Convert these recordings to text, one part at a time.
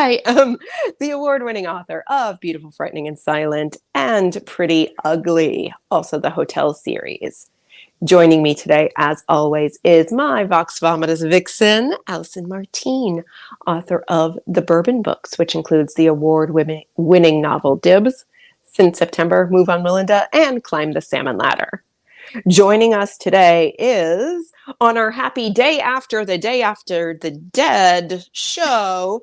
I am the award-winning author of Beautiful, Frightening, and Silent and Pretty Ugly, also the Hotel series. Joining me today, as always, is my VOX VOMITUS vixen, Allison Martine, author of the BIRDBOX, which includes the award-winning novel Dibs, Since September, Move on Melinda, and Climb the Salmon Ladder. Joining us today is, on our happy day after the dead show,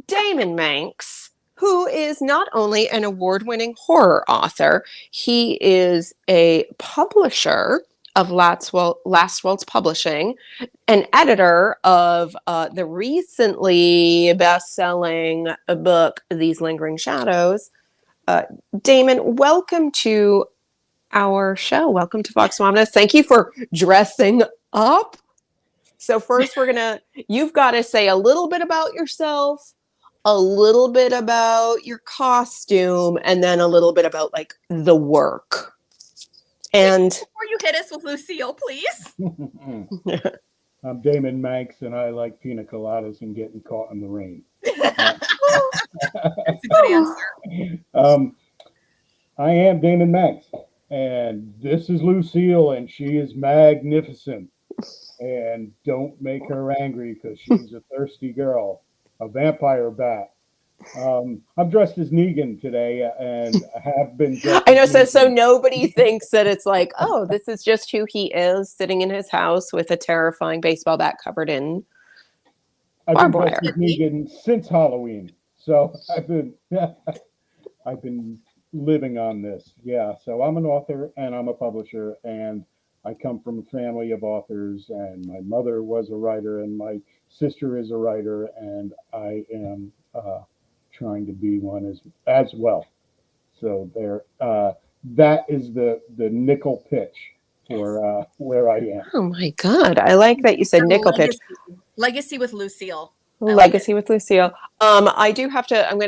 Daemon Manx, who is not only an award-winning horror author, he is a publisher of Last Waltz Publishing, an editor of the recently best-selling book, These Lingering Shadows. Daemon, welcome to our show. Welcome to VOX VOMITUS. Thank you for dressing up. So first you've got to say a little bit about yourself, a little bit about your costume, and then a little bit about like the work. And before you hit us with Lucille, please. I'm Daemon Manx, and I like pina coladas and getting caught in the rain. That's a good answer. I am Daemon Manx, and this is Lucille, and she is magnificent. And don't make her angry because she's a thirsty girl, a vampire bat. I'm dressed as Negan today, and I have been. I know, so nobody thinks that it's like, oh, this is just who he is, sitting in his house with a terrifying baseball bat covered in barbed wire. I've been dressed as Negan since Halloween, so I've been living on this. Yeah, so I'm an author and I'm a publisher, and I come from a family of authors, and my mother was a writer and my sister is a writer, and I am trying to be one as well. So that is the nickel pitch for where I am. Oh my God. I like that you said nickel pitch. Legacy with Lucille. Legacy with Lucille. I'm going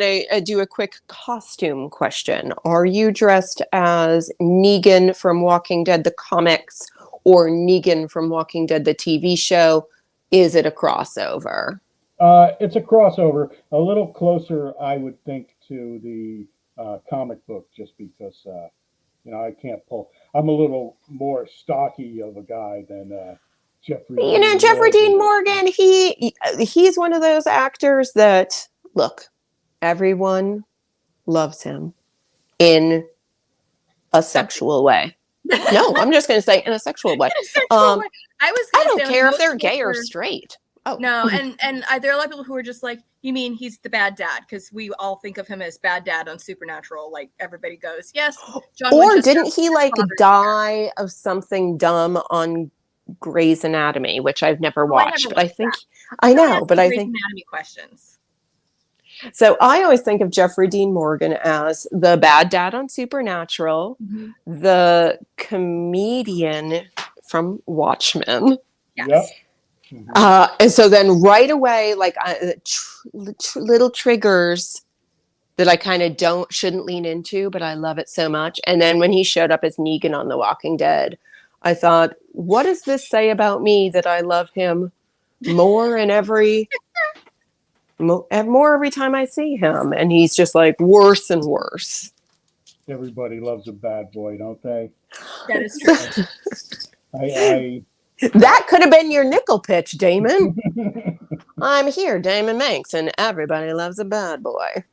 to do a quick costume question. Are you dressed as Negan from Walking Dead, the comics, or Negan from Walking Dead, the TV show? Is it a crossover? It's a crossover, a little closer, I would think, to the comic book, just because, I can't pull. I'm a little more stocky of a guy than Jeffrey. Jeffrey Dean Morgan, he's one of those actors that, look, everyone loves him in a sexual way. No, I'm just going to say in a sexual way. I don't care if they're gay or straight. Oh no, and there are a lot of people who are just like, you mean he's the bad dad? Because we all think of him as bad dad on Supernatural. Like everybody goes, yes. John Winchester, didn't he die of something dumb on Grey's Anatomy, which I've never watched, but I think I know. But I think Anatomy questions. So I always think of Jeffrey Dean Morgan as the bad dad on Supernatural, the comedian from Watchmen. Yes. Yep. And so then right away, like little triggers that I kind of shouldn't lean into, but I love it so much. And then when he showed up as Negan on The Walking Dead, I thought, what does this say about me that I love him more every time I see him? And he's just like worse and worse. Everybody loves a bad boy, don't they? That is true. That could have been your nickel pitch, Damon. I'm here, Daemon Manx, and everybody loves a bad boy.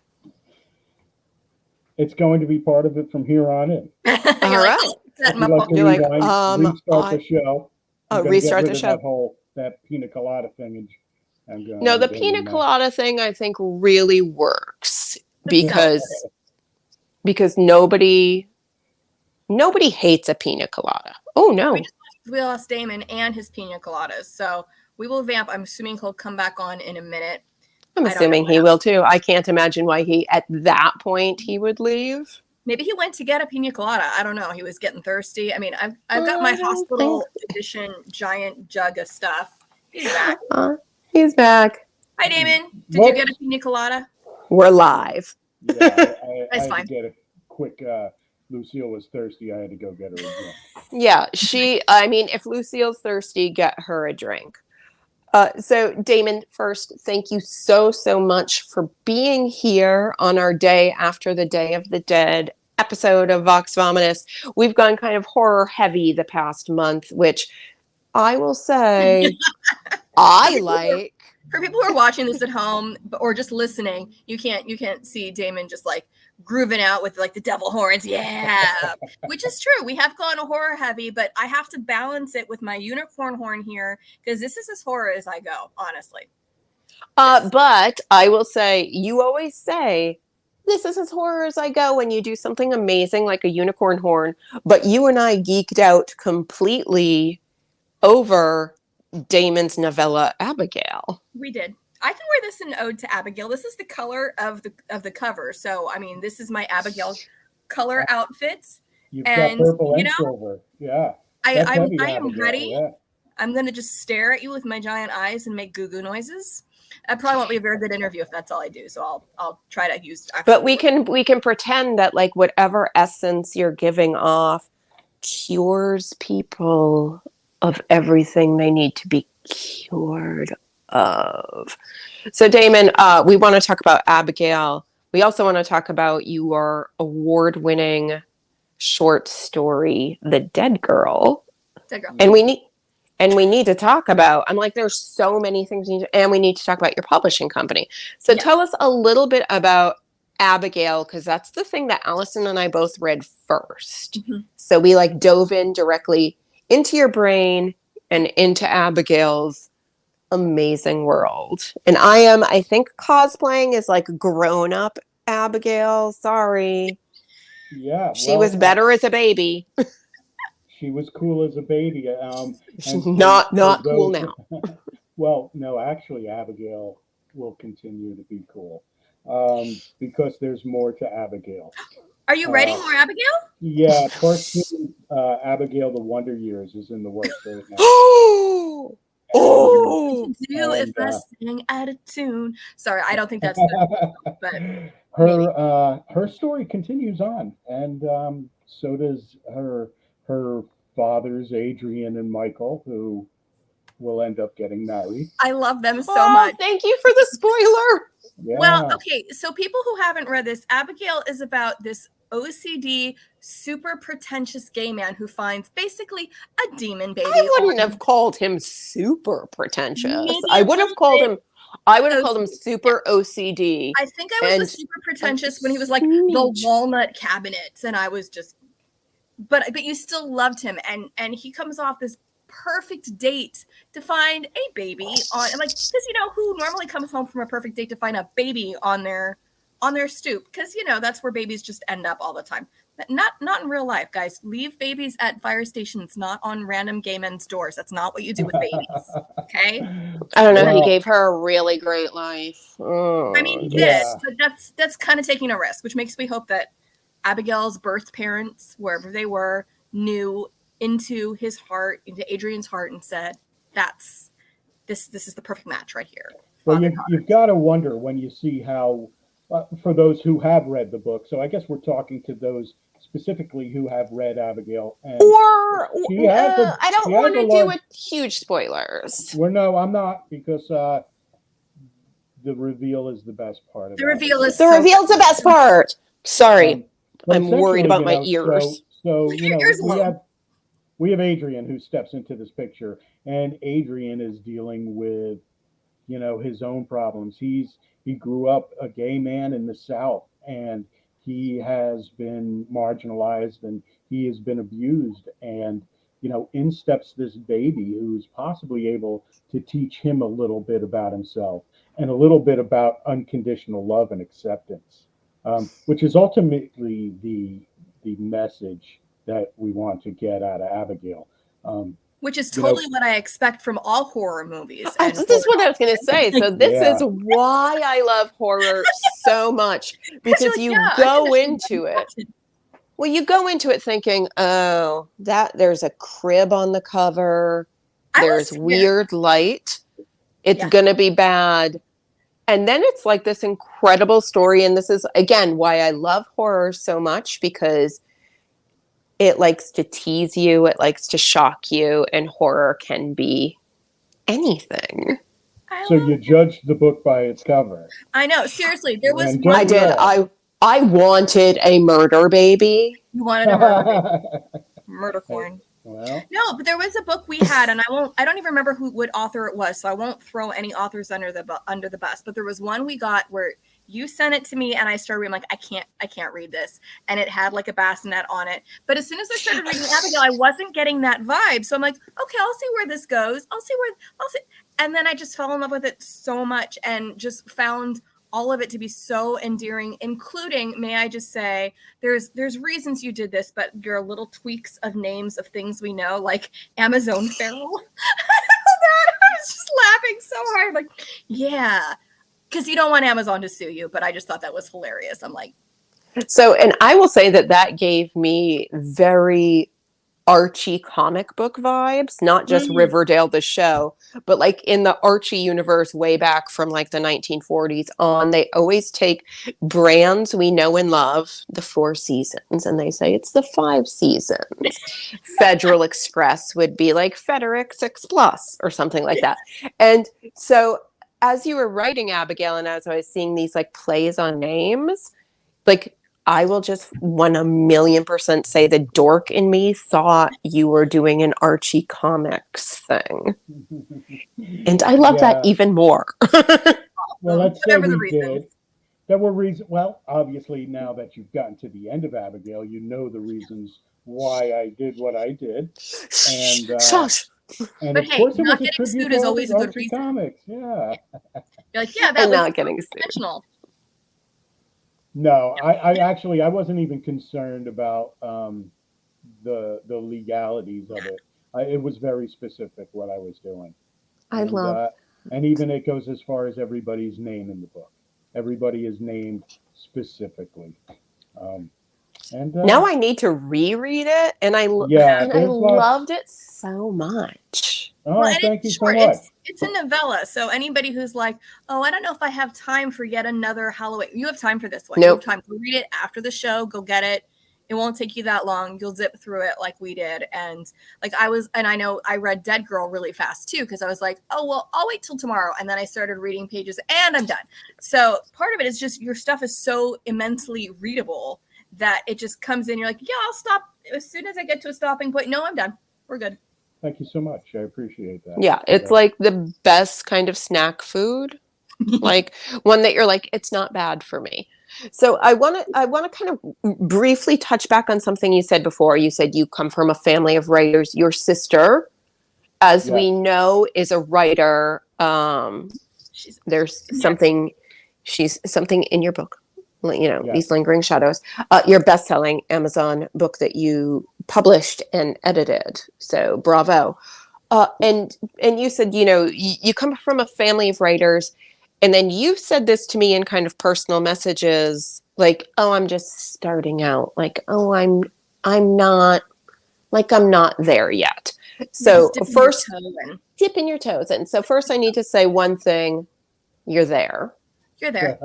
It's going to be part of it from here on in. All right. You're like, restart the show. Restart the show. That pina colada thing. No, the pina colada thing I think really works because nobody hates a pina colada. Oh no. We lost Damon and his pina coladas, so we will vamp. I'm assuming he'll come back on in a minute. I'm assuming he will too. I can't imagine why at that point he would leave. Maybe he went to get a pina colada. I don't know. He was getting thirsty. I mean, I've got my hospital edition giant jug of stuff. He's back. He's back. Hi, Damon. Did you get a pina colada? We're live. Yeah, That's fine. Get a quick. Lucille was thirsty. I had to go get her a drink. Yeah, if Lucille's thirsty, get her a drink. So Damon, first, thank you so much for being here on our day after the Day of the Dead episode of Vox Vomitus. We've gone kind of horror heavy the past month, which I will say I like. For people who are watching this at home or just listening, you can't see Damon just like grooving out with like the devil horns, which is true. We have gone horror heavy, but I have to balance it with my unicorn horn here because this is as horror as I go, honestly. But I will say, you always say, this is as horror as I go when you do something amazing like a unicorn horn, but you and I geeked out completely over Damon's novella Abigail. We did. I can wear this in ode to Abigail. This is the color of the cover. So I mean, this is my Abigail color outfits. You've got purple and silver. Yeah. I am ready. Yeah. I'm gonna just stare at you with my giant eyes and make goo-goo noises. That probably won't be a very good interview if that's all I do. So I'll try to use. But we can pretend that like whatever essence you're giving off cures people of everything they need to be cured of. So Damon, we want to talk about Abigail. We also want to talk about your award-winning short story, The Dead Girl. And we need to talk about, I'm like, there's so many things and we need to talk about your publishing company. So tell us a little bit about Abigail, because that's the thing that Allison and I both read first. Mm-hmm. So we like dove in directly into your brain and into Abigail's amazing world. And I think cosplaying is like grown up Abigail. Sorry. Yeah. She was better as a baby. She was cool as a baby. Not cool now. Well, no, actually, Abigail will continue to be cool because there's more to Abigail. Are you writing more Abigail? Yeah, part 2, Abigail the Wonder Years is in the works right now. If I sang out of tune. Sorry, I don't think that's but her story continues on, and so does her fathers, Adrian and Michael, who will end up getting married. I love them so much. Thank you for the spoiler. Yeah. Well, okay, so people who haven't read this, Abigail is about this OCD, super pretentious gay man who finds basically a demon baby. I wouldn't have called him super pretentious. I would have called him super OCD. I think I was the super pretentious when he was like the walnut cabinets, and I was just, but you still loved him, and he comes off this perfect date to find a baby on, like, because who normally comes home from a perfect date to find a baby on their stoop, because that's where babies just end up all the time. Not in real life, guys. Leave babies at fire stations, not on random gay men's doors. That's not what you do with babies. Okay. I don't know. He gave her a really great life. I mean, he did, but that's kind of taking a risk, which makes me hope that Abigail's birth parents, wherever they were, knew into his heart, into Adrian's heart, and said, "This is the perfect match right here." Well, you've got to wonder when you see how, for those who have read the book. So I guess we're talking to those specifically who have read Abigail. And I don't want to do huge spoilers. Well, no, I'm not, because the reveal is the best part of the reveal. The reveal's the best part. Sorry, I'm worried about my ears. So we have Adrian who steps into this picture, and Adrian is dealing with, his own problems. He grew up a gay man in the South, and he has been marginalized and he has been abused. And, in steps this baby who's possibly able to teach him a little bit about himself and a little bit about unconditional love and acceptance, which is ultimately the message that we want to get out of Abigail. Which is totally what I expect from all horror movies. This is what I was going to say. So this is why I love horror so much, because you go into it. Well, you go into it thinking, oh, there's a crib on the cover. There's weird light. It's going to be bad. And then it's like this incredible story. And this is, again, why I love horror so much, because it likes to tease you. It likes to shock you. And horror can be anything. So you judged the book by its cover. I know. Seriously, there was And one. I did. I wanted a murder baby. You wanted a murder corn. Well, No, but there was a book we had, and I don't even remember what author it was, so I won't throw any authors under the bus. But there was one we got where you sent it to me, and I started reading. I'm like, I can't read this, and it had like a bassinet on it. But as soon as I started reading Abigail, I wasn't getting that vibe. So I'm like, okay, I'll see where this goes. I'll see. And then I just fell in love with it so much, and just found all of it to be so endearing, including, may I just say, there's reasons you did this, but your little tweaks of names of things we know, like Amazon Feral. I was just laughing so hard. Like, yeah, because you don't want Amazon to sue you, but I just thought that was hilarious. I'm like. So, and I will say that gave me very Archie comic book vibes, not just Riverdale the show, but like in the Archie universe way back from like the 1940s on, they always take brands we know and love, the 4 seasons, and they say it's the 5 seasons. Federal Express would be like Federic 6 Plus or something like that. And so as you were writing, Abigail, and as I was seeing these like plays on names, like I will just 1,000,000% say the dork in me thought you were doing an Archie comics thing. And I love that even more. Well, let's say we did. There were reasons. Well, obviously, now that you've gotten to the end of Abigail, you know the reasons why I did what I did. And Shush. And but of hey, course, it not was a getting tribute sued to is always a good Archie reason. Comics. Yeah. You're like, yeah, that And was not getting sued. intentional. No, I wasn't even concerned about the legalities of it. It was very specific what I was doing. I love. And even it goes as far as everybody's name in the book. Everybody is named specifically. And now I need to reread it, and I loved it so much. Oh, well, thank you so short. much. It's a novella, so anybody who's like, oh, I don't know if I have time for yet another Halloween. You have time for this one. Nope. You have time to read it after the show. Go get it. It won't take you that long. You'll zip through it like we did. And like I know I read Dead Girl really fast too, because I was like, oh, well, I'll wait till tomorrow. And then I started reading pages and I'm done. So part of it is just your stuff is so immensely readable that it just comes in. You're like, yeah, I'll stop as soon as I get to a stopping point. No, I'm done. We're good. Thank you so much. I appreciate that. Yeah, it's like the best kind of snack food. Like one that you're like, it's not bad for me. So I want to kind of briefly touch back on something you said before. You said you come from a family of writers. Your sister, as we know, is a writer. There's something. She's something in your book. You know, These Lingering Shadows. Your best-selling Amazon book that you published and edited. So bravo. And you said, you know, you come from a family of writers. And then you said this to me in kind of personal messages, like, oh, I'm just starting out. Like, oh, I'm not there yet. So first, dipping your toes in. So first I need to say one thing. You're there. You're there.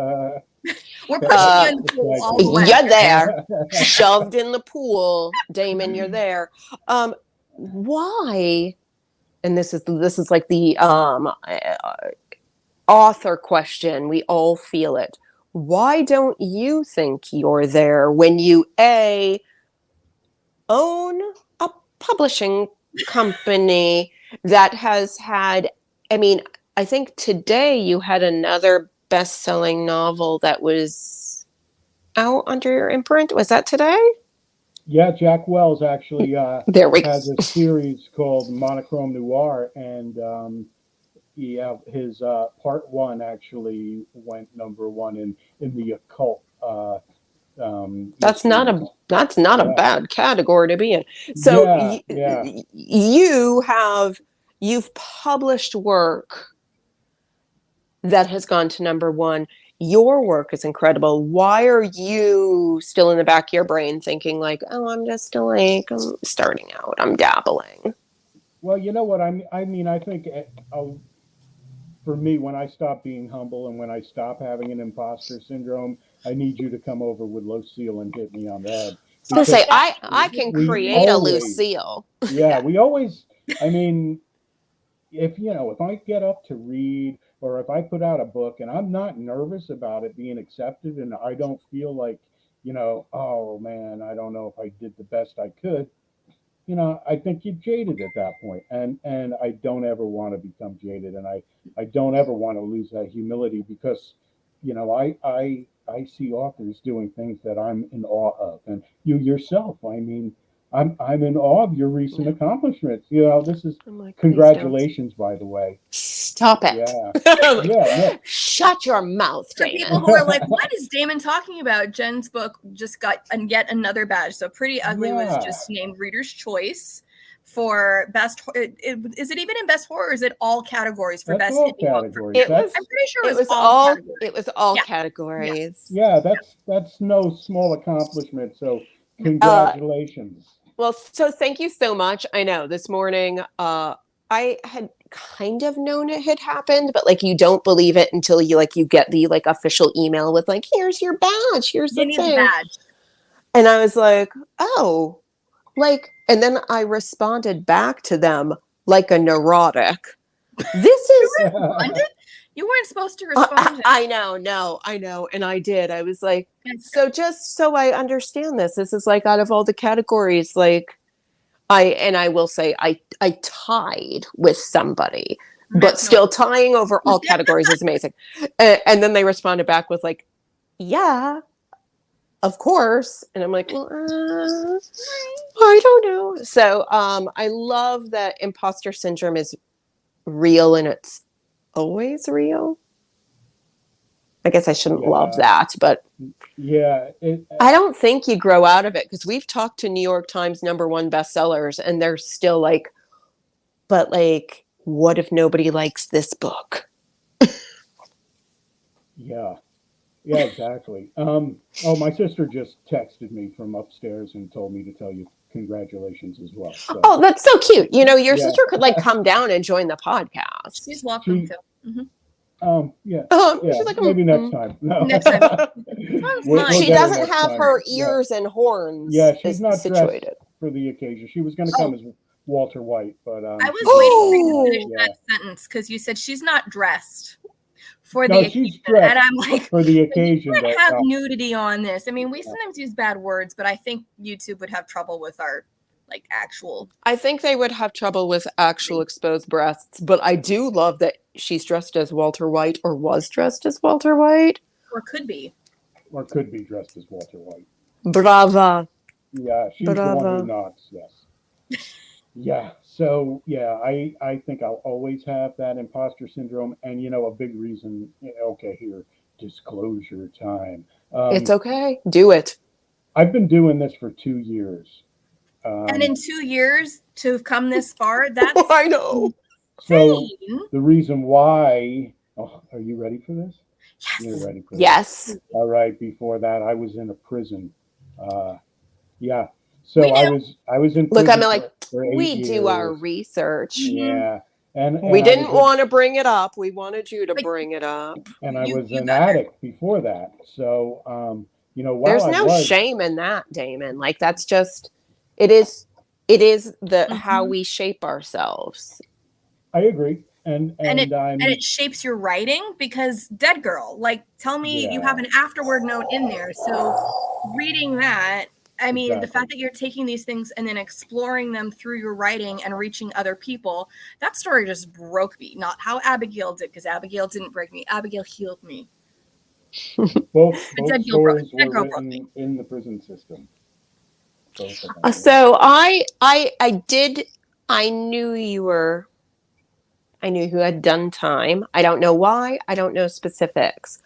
We're pushing you in the pool all the way. You're there. Shoved in the pool. Damon, you're there. Why? And this is like the author question. We all feel it. Why don't you think you're there when you own a publishing company that has had, I mean, I think today you had another best-selling novel that was out under your imprint. Was that today? Yeah, Jack Wells actually has a series called Monochrome Noir, and his part 1 actually went #1 in the occult. That's not a bad category to be in. So you've published work that has gone to #1. Your work is incredible. Why are you still in the back of your brain thinking like, oh, I'm starting out, I'm dabbling? Well, you know what I mean. I think for me, when I stop being humble and when I stop having an imposter syndrome, I need you to come over with Lucille and hit me on the head. I was going to say, I can create a Lucille. Yeah, we always, I mean, if I get up to read, or if I put out a book and I'm not nervous about it being accepted, and I don't feel like, oh man, I don't know if I did the best I could, I think you're jaded at that point. And I don't ever want to become jaded, and I don't ever want to lose that humility, because, I see authors doing things that I'm in awe of. And you yourself, I mean, I'm in awe of your recent accomplishments. This is I'm like, please don't. congratulations, by the way. Stop it. Yeah. Like, Yeah, no. shut your mouth, For Damon. people who are like, what is Damon talking about? Jen's book just got yet another badge. So Pretty Ugly was Yeah. just named Reader's Choice for best. Is it even in best horror? Or is it all categories for That's best all indie book? categories. It was, I'm pretty sure it was all Yeah. categories. Yeah, that's no small accomplishment. So congratulations. Well, so thank you so much. I know this morning, I had kind of known it had happened, but like you don't believe it until you get the official email with like, here's your badge, here's You the need thing. the badge. And I was like, oh, and then I responded back to them like a neurotic. This is Responded? You weren't supposed to respond. I know, and I did. I was like, so just so I understand this is like out of all the categories, like I will say I tied with somebody, but still tying over all categories is amazing. And then they responded back with like, yeah, of course. And I'm like, well, I don't know. So I love that imposter syndrome is real, and it's always real. I guess I shouldn't love that, but yeah, I don't think you grow out of it, because we've talked to New York Times #1 bestsellers, and they're still like, but like, what if nobody likes this book? yeah, exactly. Oh, my sister just texted me from upstairs and told me to tell you congratulations as well. So, Oh, that's so cute. Your Yeah. sister could come down and join the podcast. She's welcome She- to. Mhm. yeah, She's like, maybe next time. No. Next time. We'll She get her doesn't next have time. her Yeah. ears and horns. Yeah, she's not situated. dressed for the occasion. She was going to come as Walter White, but I was she- waiting for you to finish Yeah. that sentence because you said she's not dressed for No, the she's occasion. dressed And I'm like, for the occasion. we But, can't have nudity on this. I mean, we sometimes use bad words, but I think YouTube would have trouble with our actual. I think they would have trouble with actual exposed breasts, but I do love that she's dressed as Walter White, or was dressed as Walter White. Or could be. or could be dressed as Walter White. Brava. Yeah, she's the one who knocks. Yes. Yeah. So yeah, I think I'll always have that imposter syndrome, and a big reason. Okay, here, disclosure time. It's okay. Do it. I've been doing this for 2 years. And in 2 years to have come this far, that's I know. So insane. the reason why. Oh, are you ready for this? Yes. You're ready for this? Yes. All right. Before that, I was in a prison. Yeah. So We know. I was in prison. Look, I'm like, for 8 we do our years. research. Yeah. And We I didn't was want to bring it up. We wanted you to But- bring it up. and I was You an got her. addict before that. So while There's I no was, shame in that, Damon. Like, that's just, it is the Mhm. how we shape ourselves. I agree. And it shapes your writing, because Dead Girl, tell me you have an afterward note in there. So reading that, I mean, the Exactly. fact that you're taking these things and then exploring them through your writing and reaching other people, that story just broke me. Not how Abigail did, because Abigail didn't break me. Abigail healed me. both Dead Girl broke- stories Dead were Girl broke written in the prison system. Both of them. So I knew you had done time. I don't know why. I don't know specifics.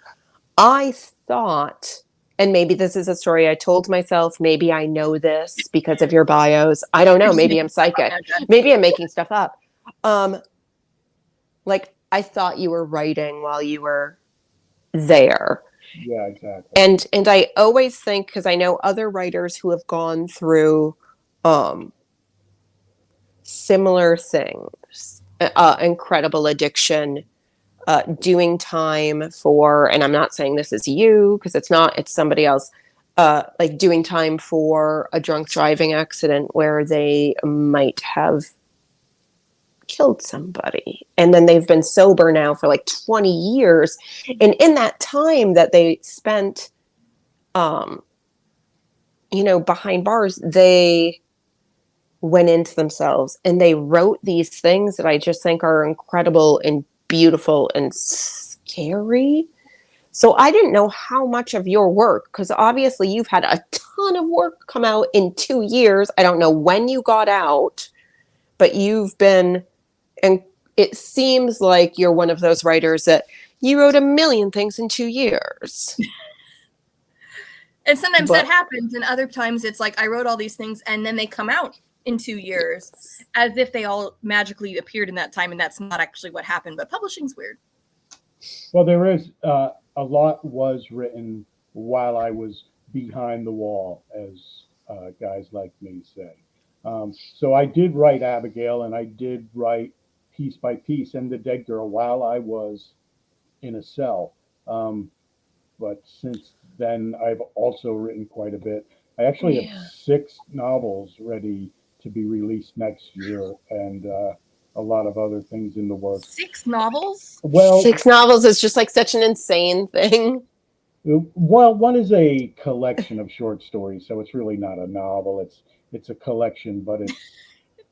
I thought, and maybe this is a story I told myself, maybe I know this because of your bios. I don't know. Maybe I'm psychic. Maybe I'm making stuff up. I thought you were writing while you were there. Yeah, exactly. And I always think, because I know other writers who have gone through similar things, incredible addiction, doing time for, and I'm not saying this is you, because it's not, it's somebody else, doing time for a drunk driving accident where they might have killed somebody. And then they've been sober now for like 20 years. And in that time that they spent, behind bars, they went into themselves and they wrote these things that I just think are incredible and beautiful and scary. So I didn't know how much of your work, because obviously you've had a ton of work come out in 2 years. I don't know when you got out, but you've been, and it seems like you're one of those writers that you wrote a million things in 2 years. And sometimes that happens, and other times it's like I wrote all these things and then they come out in 2 years as if they all magically appeared in that time, and that's not actually what happened. But publishing's weird. Well, there is a lot was written while I was behind the wall, as guys like me say. So I did write Abigail, and I did write Piece by Piece and The Dead Girl while I was in a cell. But since then, I've also written quite a bit. I actually have 6 novels ready to be released next year, and a lot of other things in the works. 6 novels? Well, 6 novels is just like such an insane thing. Well, one is a collection of short stories, so it's really not a novel. It's a collection, but it's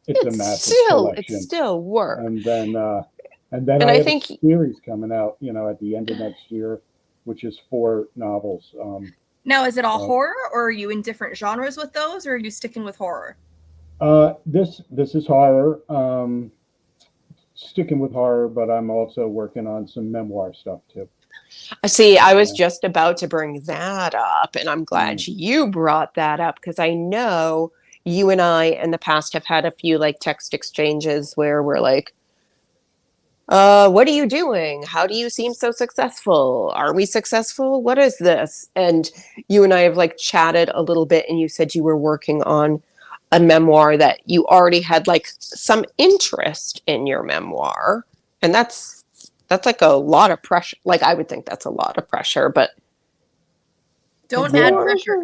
a massive collection. It's still work. And then I think a series coming out, at the end of next year, which is 4 novels. Now, is it all horror, or are you in different genres with those, or are you sticking with horror? This is horror. Sticking with horror, but I'm also working on some memoir stuff too. See, I was just about to bring that up, and I'm glad you brought that up, because I know you and I in the past have had a few like text exchanges where we're like, what are you doing? How do you seem so successful? Are we successful? What is this? And you and I have like chatted a little bit, and you said you were working on a memoir, that you already had like some interest in your memoir. And that's like a lot of pressure. Like, I would think that's a lot of pressure, but don't add pressure.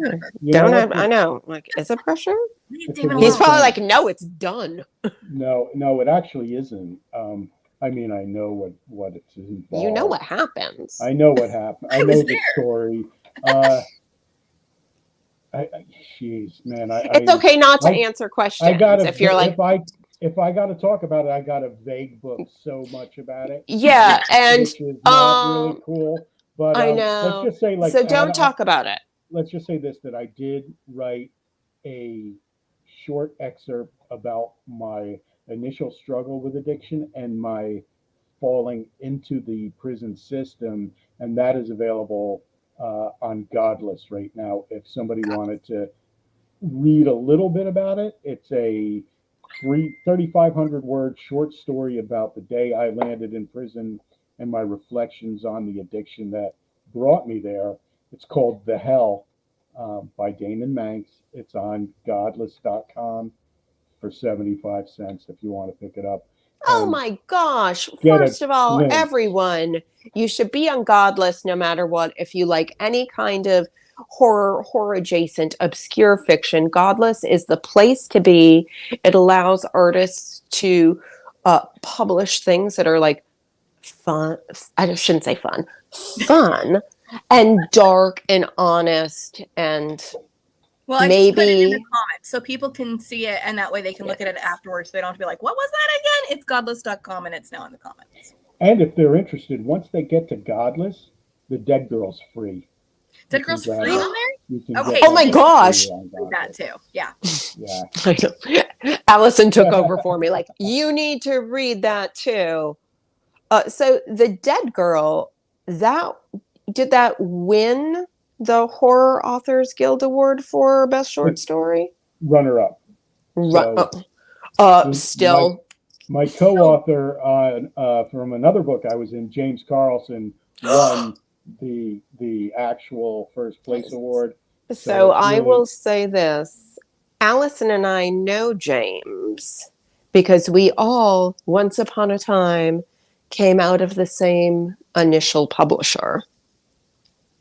I know. Like, is it pressure? He's probably like, no, it's done. No, it actually isn't. I mean, I know what it's involved. You know what happens. I know what happened. I know the story. Jeez, man. It's okay not to answer questions. If you're like, if I got to talk about it, I got a vague book so much about it. Yeah, and which is not really cool. But I know. Let's just say, like, so don't talk about it. Let's just say this: that I did write a short excerpt about my initial struggle with addiction and my falling into the prison system, and that is available on Godless right now. If somebody wanted to read a little bit about it, it's a 3,500 word short story about the day I landed in prison and my reflections on the addiction that brought me there. It's called The Hell by Daemon Manx. It's on godless.com for 75 cents if you want to pick it up. Oh my gosh. First of all, everyone, you should be on Godless no matter what. If you like any kind of horror adjacent, obscure fiction, Godless is the place to be. It allows artists to publish things that are like fun. I shouldn't say fun and dark and honest, and well, I maybe just put it in the comments so people can see it, and that way they can look at it afterwards. So they don't have to be like, what was that again? It's godless.com, and it's now in the comments. And if they're interested, once they get to Godless, the Dead Girl's free. Dead Girl's free on there? Okay. Oh my gosh. That too. Yeah. Yeah. Allison took over for me. Like, you need to read that too. So The Dead Girl, did that win the Horror Authors Guild Award for Best Short Story? Runner up. Still. My co-author from another book I was in, James Carlson, won the actual first place award. So I will say this. Allison and I know James because we all, once upon a time, came out of the same initial publisher.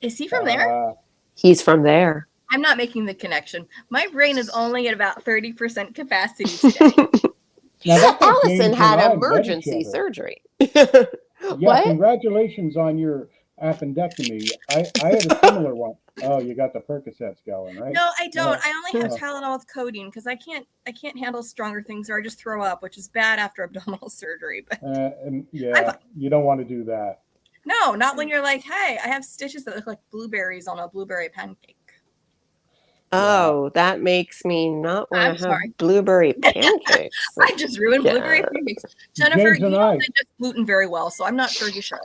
Is he from there? He's from there. I'm not making the connection. My brain is only at about 30% capacity today. Now that's how Allison James had and I met each emergency other. surgery. Yeah, What? congratulations on your appendectomy. I had a similar one. Oh, you got the Percocets going, right? No, I don't. Yeah. I only have Oh. Tylenol with codeine because I can't handle stronger things or I just throw up, which is bad after abdominal surgery. But And yeah, you don't want to do that. no, not when you're like, hey, I have stitches that look like blueberries on a blueberry pancake. Oh, that makes me not want I'm to have sorry. blueberry pancakes. I just ruined blueberry Yeah. pancakes. Jennifer, James you and don't I. digest gluten very well, so I'm not sure you should.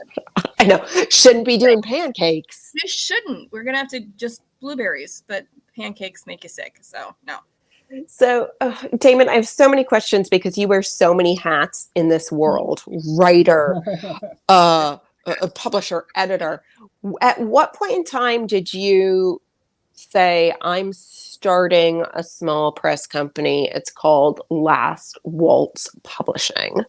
I know. Shouldn't be doing pancakes. You shouldn't. We're gonna have to just blueberries, but pancakes make you sick, so no. So, Damon, I have so many questions because you wear so many hats in this world. Writer, a publisher, editor. At what point in time did you say, I'm starting a small press company? It's called Last Waltz Publishing.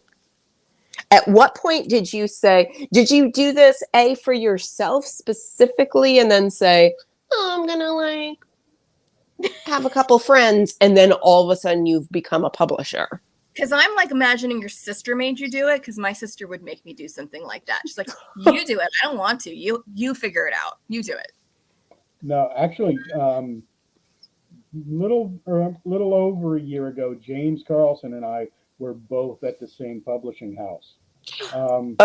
At what point did you say, did you do this for yourself specifically and then say, oh, I'm going to have a couple friends, and then all of a sudden you've become a publisher? Because I'm like imagining your sister made you do it, because my sister would make me do something like that. She's like, you do it. I don't want to. You figure it out. You do it. No, actually, little over a year ago, James Carlson and I were both at the same publishing house. And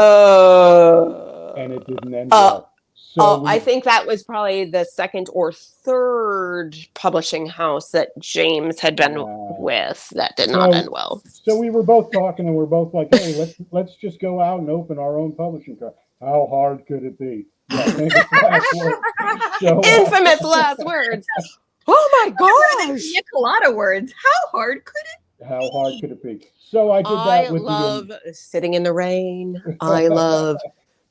it didn't end well. So I think that was probably the second or third publishing house that James had been with that did not end well. So we were both talking, and we're both like, "Hey, let's just go out and open our own publishing company. How hard could it be?" Yeah, famous last word. So, infamous last words. Oh my gosh! Pina colada words. How hard could it? How hard could it be? So I did that with love sitting in the rain. I love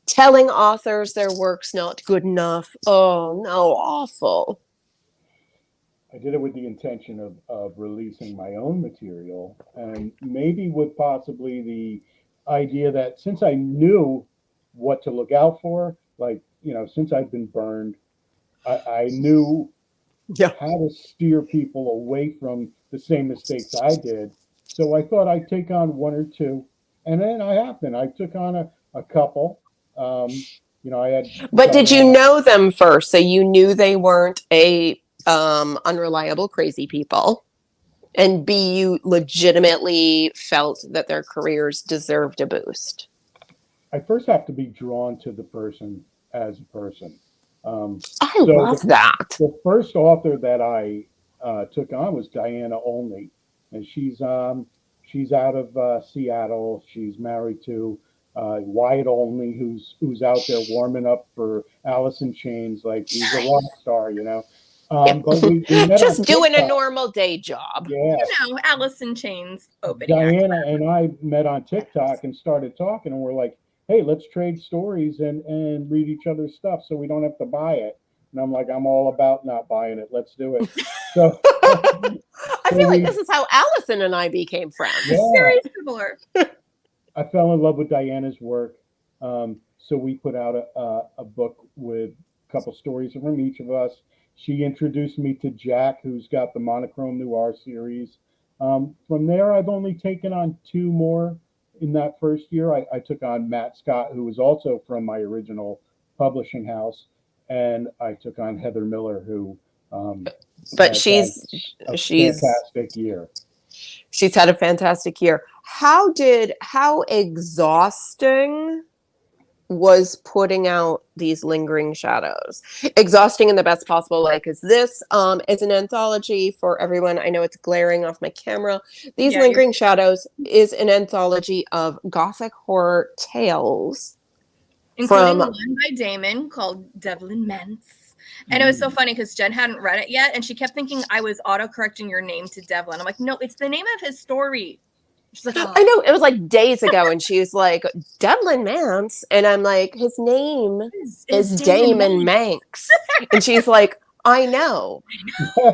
telling authors their work's not good enough. Oh no, awful. I did it with the intention of releasing my own material, and maybe with possibly the idea that since I knew what to look out for, like, since I'd been burned, I knew how to steer people away from the same mistakes I did. So I thought I'd take on one or two, and then I happened. I took on a couple. I had. But did you know them first, so you knew they weren't a unreliable crazy people, and B, you legitimately felt that their careers deserved a boost? I first have to be drawn to the person as a person. I love that. The first author that I took on was Diana Olney, and she's out of Seattle. She's married to Wyatt Olney, who's out there warming up for Alice in Chains, like he's a rock star, But we met just doing a normal day job. Yeah, Alice in Chains opening. Diana and I met on TikTok and started talking, and we're like, hey, let's trade stories and read each other's stuff so we don't have to buy it. And I'm like, I'm all about not buying it. Let's do it. So I feel like this is how Allison and I became friends. Yeah. Very similar. I fell in love with Diana's work. So we put out a book with a couple stories from each of us. She introduced me to Jack, who's got the Monochrome Noir series. From there, I've only taken on two more. In that first year, I took on Matt Scott, who was also from my original publishing house, and I took on Heather Miller, who but she's fantastic year. She's had a fantastic year. How exhausting was putting out these lingering shadows? Exhausting in the best possible way, because this is an anthology for everyone. I know it's glaring off my camera. These lingering shadows is an anthology of gothic horror tales, including one by Daemon called Daemon Manx. And it was so funny because Jen hadn't read it yet, and she kept thinking I was autocorrecting your name to Devlin. I'm like, no, it's the name of his story. She's like, oh. I know, it was like days ago, and she was like, Daemon Manx, and I'm like, his name is Daemon Manx, and she's like, I know.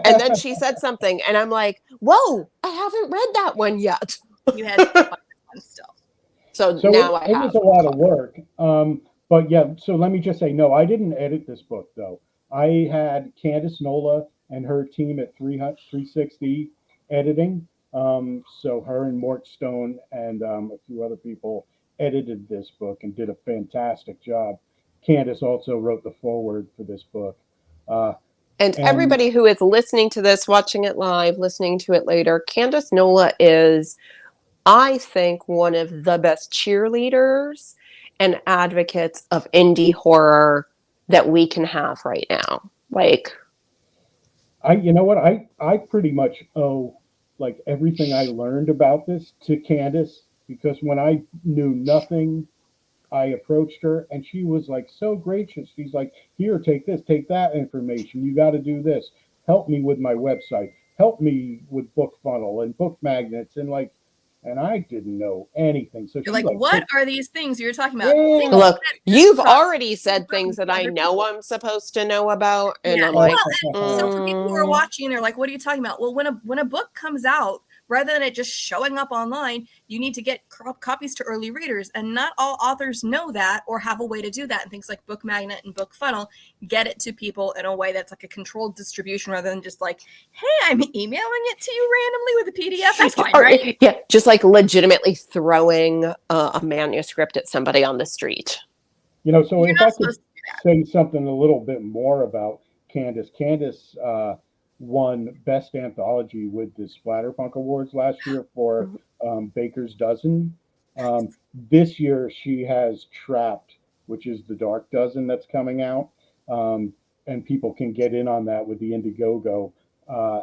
And then she said something, and I'm like, whoa, I haven't read that one yet. You had one still. So now I have. It was a lot of work. But yeah, so let me just say, no, I didn't edit this book, though. I had Candice Nola and her team at 360 editing. So her and Mort Stone and a few other people edited this book and did a fantastic job. Candace also wrote the foreword for this book. Uh, And and everybody who is listening to this, watching it live, listening to it later, Candace Nola is, I think, one of the best cheerleaders and advocates of indie horror that we can have right now. Like, you know what, I pretty much owe like everything I learned about this to Candace, because when I knew nothing, I approached her and she was like so gracious. She's like, here, take this, take that information. You got to do this. Help me with my website. Help me with Book Funnel and Book Magnets. And like, and I didn't know anything. So You're she like, what are these things you're talking about? Yeah. look, you've already said things that I know I'm supposed to know about. And Yeah. I'm like, Well, so for people who are watching, they're like, what are you talking about? Well, when a book comes out, rather than it just showing up online, you need to get copies to early readers. And not all authors know that or have a way to do that. And things like Book Magnet and Book Funnel get it to people in a way that's like a controlled distribution rather than just like, hey, I'm emailing it to you randomly with a PDF. That's fine, right? Yeah, just like legitimately throwing a manuscript at somebody on the street. You know, so You're if not I could supposed to do that. say something a little bit more about Candace. Candace won Best Anthology with the Splatterpunk Awards last year for Baker's Dozen. This year she has Trapped, which is the Dark Dozen that's coming out. And people can get in on that with the Indiegogo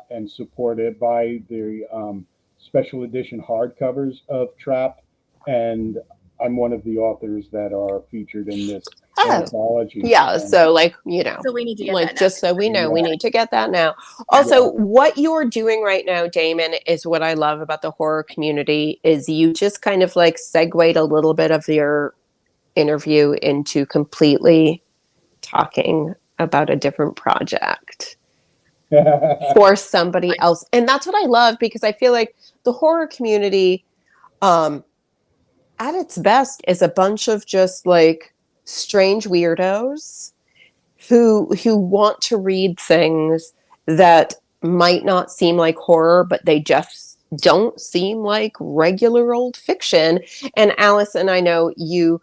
and support it by the special edition hardcovers of Trapped. And I'm one of the authors that are featured in this anthology. Yeah, And so like, you know, So we need to get like that now. just so we know, we Yeah. need to get that now. Also, what you're doing right now, Damon, is what I love about the horror community is you just kind of like segued a little bit of your interview into completely talking about a different project for somebody else. And that's what I love, because I feel like the horror community at its best is a bunch of just like strange weirdos who want to read things that might not seem like horror, but they just don't seem like regular old fiction. And Allison, I know you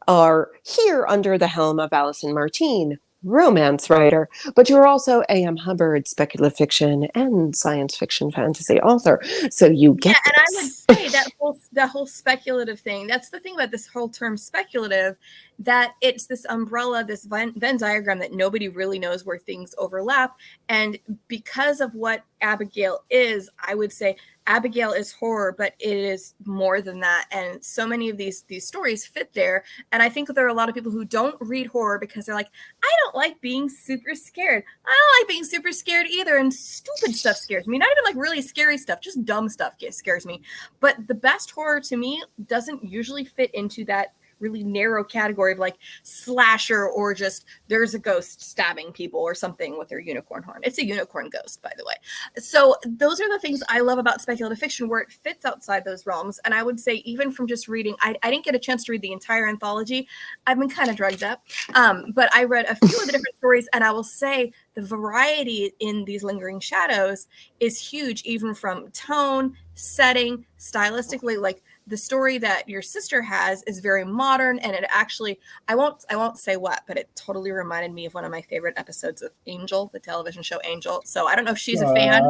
are here under the helm of Allison Martine, romance writer, but you're also A.M. Hubbard, speculative fiction and science fiction fantasy author. So you get and I would this. say that whole speculative thing, that's the thing about this whole term speculative, that it's this umbrella, this Venn diagram that nobody really knows where things overlap. And because of what Abigail is, I would say Abigail is horror, but it is more than that. And so many of these stories fit there. And I think there are a lot of people who don't read horror because they're like, I don't like being super scared. I don't like being super scared either. And stupid stuff scares me. Not even like really scary stuff, just dumb stuff scares me. But the best horror to me doesn't usually fit into that really narrow category of like slasher or just there's a ghost stabbing people or something with their unicorn horn. It's a unicorn ghost, by the way. So those are the things I love about speculative fiction, where it fits outside those realms. And I would say even from just reading, I didn't get a chance to read the entire anthology. I've been kind of drugged up. But I read a few of the different stories, and I will say the variety in these Lingering Shadows is huge, even from tone, setting, stylistically. Like the story that your sister has is very modern, and it actually, I won't say what, but it totally reminded me of one of my favorite episodes of Angel, the television show Angel. So I don't know if she's a fan.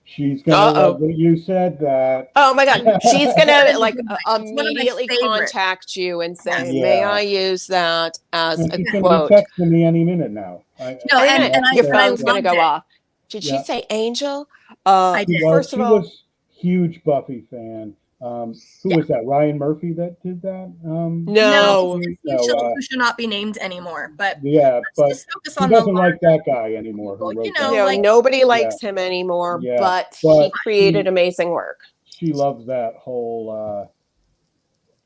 She's gonna love that you said that. Oh my God, she's gonna like It's one of my immediately favorites. contact you and say, Yeah. "May I use that as And a she's gonna quote?" be texting me any minute now. No, and Your I phone's gonna loved go it. off. Did Yeah. she say Angel? I did. First of She all, was huge Buffy fan. Who was that? Ryan Murphy that did that? no. Who should not be named anymore. But Yeah, but just focus he on doesn't the like that guy anymore. Who wrote you know, that. No, like nobody likes him anymore, Yeah, but he but created amazing work. She loves that whole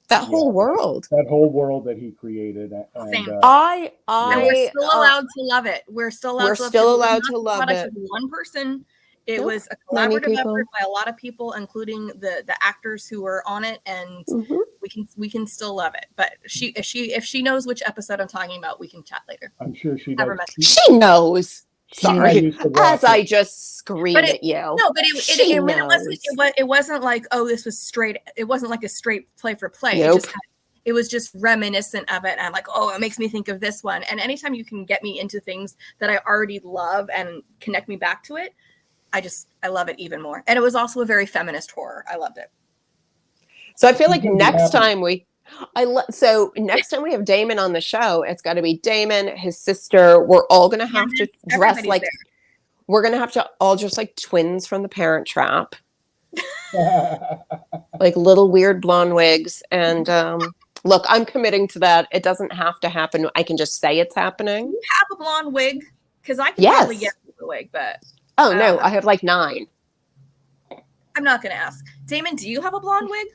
That whole world. that whole world that he created. And Same. I and we're still allowed to love it. We're still allowed to love it. It was not the product of one person. It was a collaborative effort by a lot of people, including the actors who were on it, and we can still love it. But if she knows which episode I'm talking about, we can chat later. I'm sure she Never does. met. She knows. Sorry, used to watch as I it. just screamed But at you. No, but She it wasn't like, oh, this was straight. It wasn't like a straight play for play. Nope. It was just reminiscent of it. And I'm like, oh, it makes me think of this one. And anytime you can get me into things that I already love and connect me back to it, I love it even more. And it was also a very feminist horror. I loved it. So I feel like next time we have Damon on the show, it's got to be Damon, his sister. We're all going to have to dress like we're going to have to all dress like twins from The Parent Trap. Like little weird blonde wigs. And look, I'm committing to that. It doesn't have to happen. I can just say it's happening. Do you have a blonde wig? Because I can probably get a wig, but oh no, I have like 9. I'm not going to ask. Damon, do you have a blonde wig?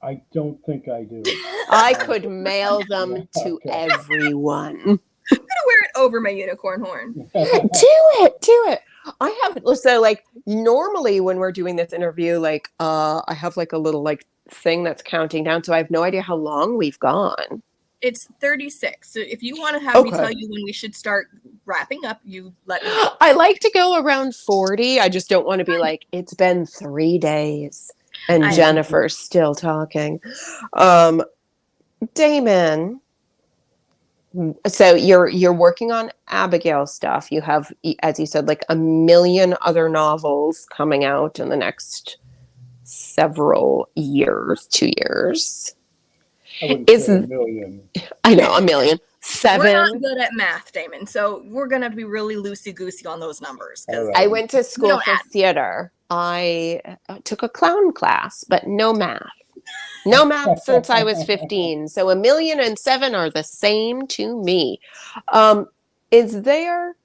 I don't think I do. I could mail them to everyone. I'm gonna wear it over my unicorn horn. Do it. I have so like normally when we're doing this interview, like I have like a little like thing that's counting down, so I have no idea how long we've gone. It's 36. So if you want to have me tell you when we should start wrapping up, you let me know. I like to go around 40. I just don't want to be like, it's been 3 days and Jennifer's still talking. Damon, so you're working on Abigail stuff. You have, as you said, like a million other novels coming out in the next several years, 2 years. I wouldn't say a million. I know, a million. 7. We're not good at math, Damon, so we're going to be really loosey-goosey on those numbers. Right. I went to school for theater. I took a clown class, but no math. No math since I was 15. So 1 million and 7 are the same to me. Is there...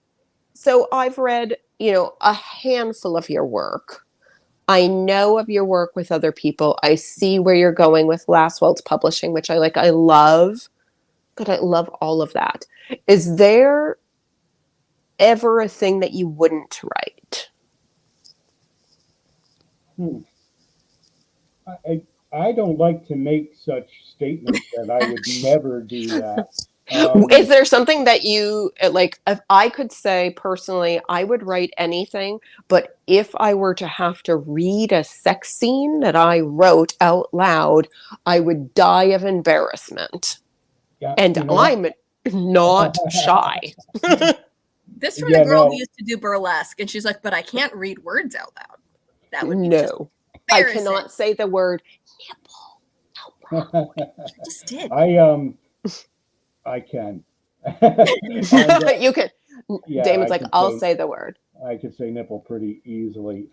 So I've read, a handful of your work. I know of your work with other people. I see where you're going with Last Waltz Publishing, which I like. I love. God, I love all of that. Is there ever a thing that you wouldn't write? I don't like to make such statements that I would never do that. Is there something that you like? If I could say personally, I would write anything, but if I were to have to read a sex scene that I wrote out loud, I would die of embarrassment. Yeah, and I'm not shy. This from the girl who used to do burlesque, and she's like, "But I can't read words out loud." That would be I cannot say the word nipple. You just did. I can. You can. Yeah, Damon's like, I'll say the word. I could say nipple pretty easily.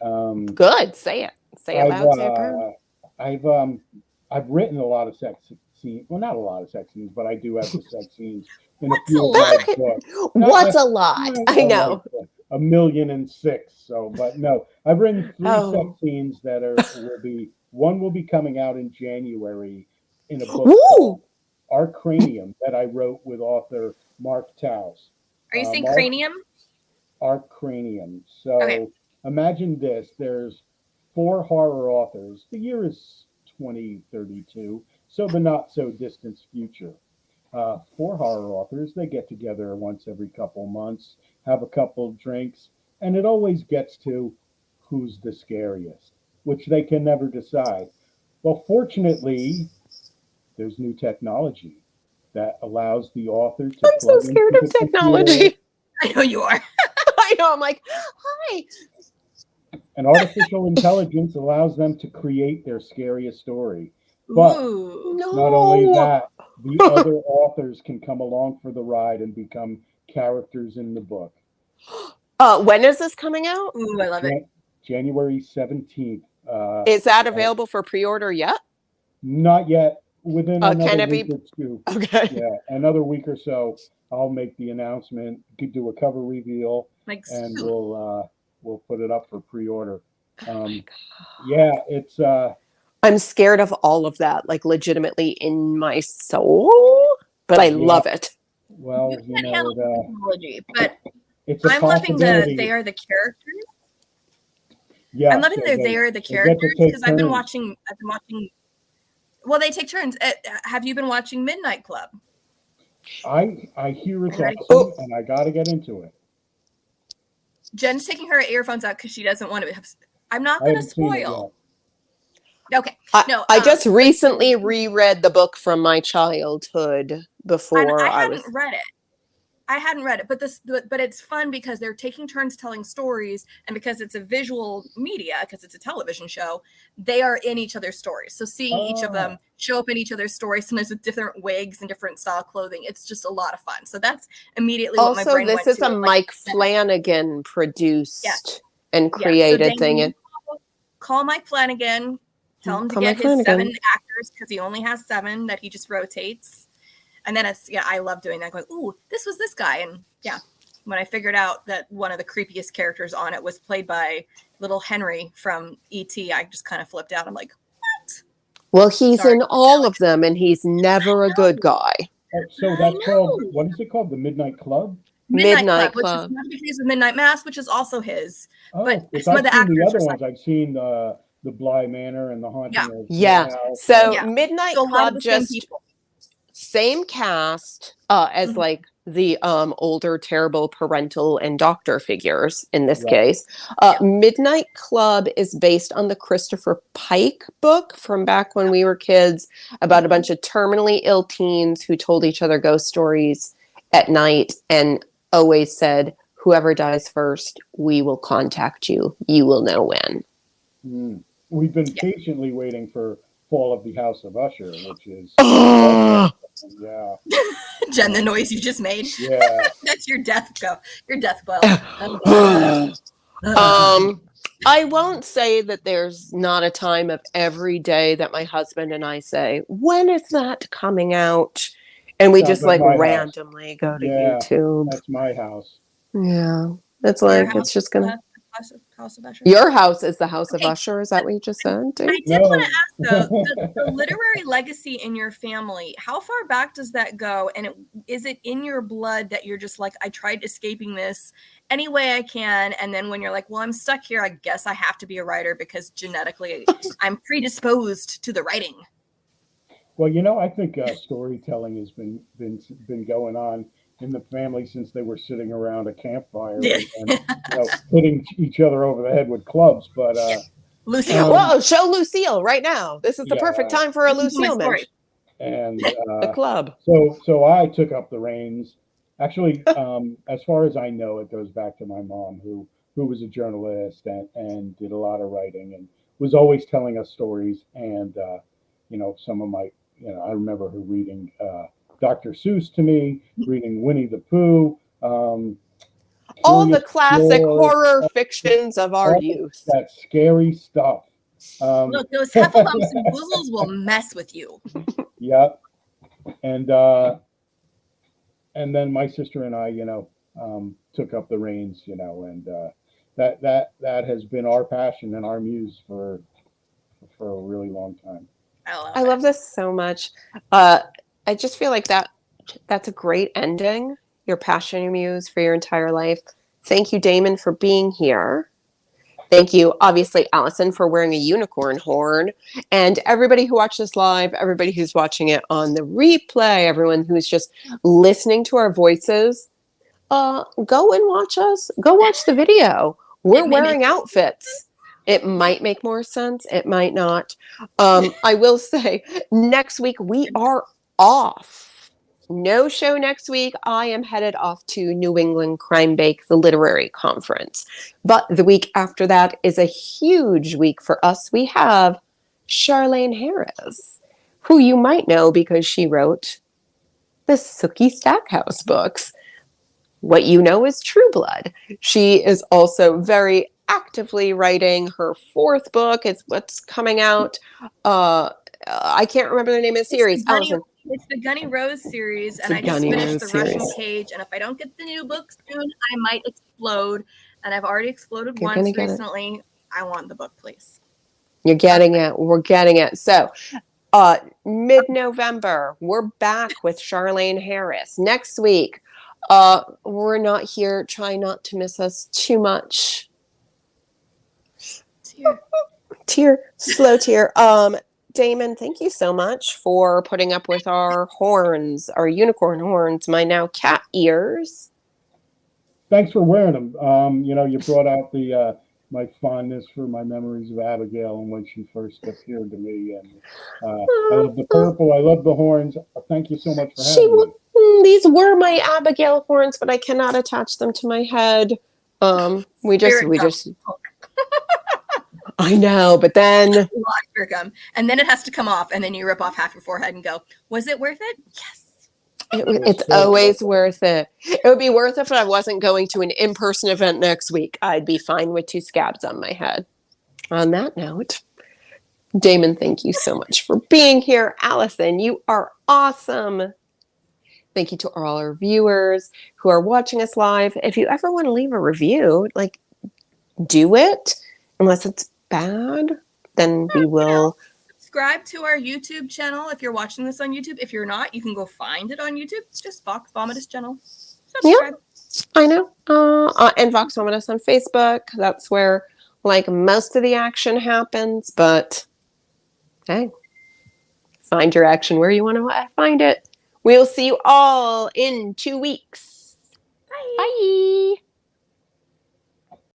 Good, say it. Say it loud. I've written a lot of sex scenes. Well, not a lot of sex scenes, but I do have the sex scenes in a few of my books. What's a lot? I know. Like 1,000,006. So, but no, I've written 3 sex scenes that one will be coming out in January in a book called Our Cranium that I wrote with author Mark Taus. Are you saying cranium? Our Cranium. So imagine this. There's 4 horror authors. The year is 2032, so the not so distant future. 4 horror authors, they get together once every couple months, have a couple drinks, and it always gets to who's the scariest, which they can never decide. Well, fortunately, there's new technology that allows the author to... I'm so scared of technology. I know you are. I know, I'm like, hi. And artificial intelligence allows them to create their scariest story. But not only that, the other authors can come along for the ride and become characters in the book. When is this coming out? Ooh, I love it. January 17th. Is that available for pre-order yet? Not yet. Within another week or two. Okay. Yeah, another week or so, I'll make the announcement, do a cover reveal, and we'll put it up for pre-order. Yeah, it's... I'm scared of all of that, like legitimately in my soul, but I love it. Well, technology, but it's I'm loving they are the characters. Yeah, I'm loving they are the characters because I've been watching. Well, they take turns. Have you been watching Midnight Club? I hear it's awesome, and I got to get into it. Jen's taking her earphones out because she doesn't want to have. I'm not I going to haven't seen it spoil. yet. Okay. I just recently reread the book from my childhood before I hadn't read it. I hadn't read it, but it's fun because they're taking turns telling stories, and because it's a visual media, because it's a television show, they are in each other's stories. So seeing each of them show up in each other's stories, sometimes with different wigs and different style clothing, it's just a lot of fun. So that's immediately what my brain went to. Also, this is a Mike Flanagan produced and created thing. Call Mike Flanagan, tell him to get his 7 actors, because he only has 7 that he just rotates. And then I love doing that, going, ooh, this was this guy. And when I figured out that one of the creepiest characters on it was played by little Henry from E.T., I just kind of flipped out. I'm like, what? Well, he's in all of them, and he's never a good guy. So that's called, what is it called? The Midnight Club? Midnight Club. Which is not confused with Midnight Mass, which is also his. But some of the actors the other ones, I've seen the Bly Manor and the Haunting of House. So Midnight Club just same cast as like the older terrible parental and doctor figures in this case. Midnight Club is based on the Christopher Pike book from back when we were kids, about a bunch of terminally ill teens who told each other ghost stories at night and always said, whoever dies first, we will contact you. You will know when. We've been patiently waiting for Fall of the House of Usher, which is Jen, the noise you just made. Yeah. That's your death bell. I won't say that there's not a time of every day that my husband and I say, when is that coming out? And we just like randomly go to YouTube. That's my house. Yeah. It's like, it's just gonna. House of Usher. Your house is the House of Usher. Is that what you just said? I did want to ask, though, the literary legacy in your family, how far back does that go? And is it in your blood that you're just like, I tried escaping this any way I can, and then when you're like, well, I'm stuck here, I guess I have to be a writer because genetically I'm predisposed to the writing? Well, I think storytelling has been going on in the family since they were sitting around a campfire and hitting each other over the head with clubs. But Lucille, whoa, show Lucille right now. This is the perfect time for a Lucille mention. And the club. So I took up the reins. Actually, as far as I know, it goes back to my mom, who was a journalist and did a lot of writing and was always telling us stories. And some of my, I remember her reading Dr. Seuss to me, reading Winnie the Pooh. All the classic horror fictions of our youth. That scary stuff. Look, those Heffalumps and Boozles will mess with you. Yeah. And then my sister and I, took up the reins, and that has been our passion and our muse for a really long time. I love this so much. I just feel like that's a great ending. Your passion, your muse for your entire life. Thank you, Damon, for being here. Thank you, obviously, Allison, for wearing a unicorn horn. And everybody who watched this live, everybody who's watching it on the replay, everyone who's just listening to our voices, go and watch us. Go watch the video. We're wearing outfits. It might make more sense. It might not. I will say, next week we are off. No show next week. I am headed off to New England Crime Bake, the literary conference. But the week after that is a huge week for us. We have Charlaine Harris, who you might know because she wrote the Sookie Stackhouse books. What you know is True Blood. She is also very actively writing her 4th book. It's what's coming out. I can't remember the name of the series. Allison. It's the Gunny Rose series, and I just finished the Russian Cage. And if I don't get the new book soon, I might explode. And I've already exploded once recently. I want the book, please. You're getting it. We're getting it. So, mid-November, we're back with Charlaine Harris. Next week, we're not here. Try not to miss us too much. Slow tear. Damon, thank you so much for putting up with our horns, our unicorn horns, my now cat ears. thanks for wearing them. You brought out the my fondness for my memories of Abigail and when she first appeared to me, and I love the purple. I love the horns. Thank you so much for having me. These were my Abigail horns, but I cannot attach them to my head. We just. I know, but then and then it has to come off, and then you rip off half your forehead and go, "Was it worth it?" Yes. It's always worth it. It would be worth it if I wasn't going to an in-person event next week. I'd be fine with 2 scabs on my head. On that note, Damon, thank you so much for being here. Allison, you are awesome. Thank you to all our viewers who are watching us live. If you ever want to leave a review, do it. Unless it's bad, then we will. Subscribe to our YouTube channel if you're watching this on YouTube. If you're not, you can go find it on YouTube. It's just VOX VOMITUS channel. Subscribe. Yeah, I know. And VOX VOMITUS on Facebook. That's where most of the action happens. But hey, find your action where you want to find it. We'll see you all in 2 weeks. Bye. Bye.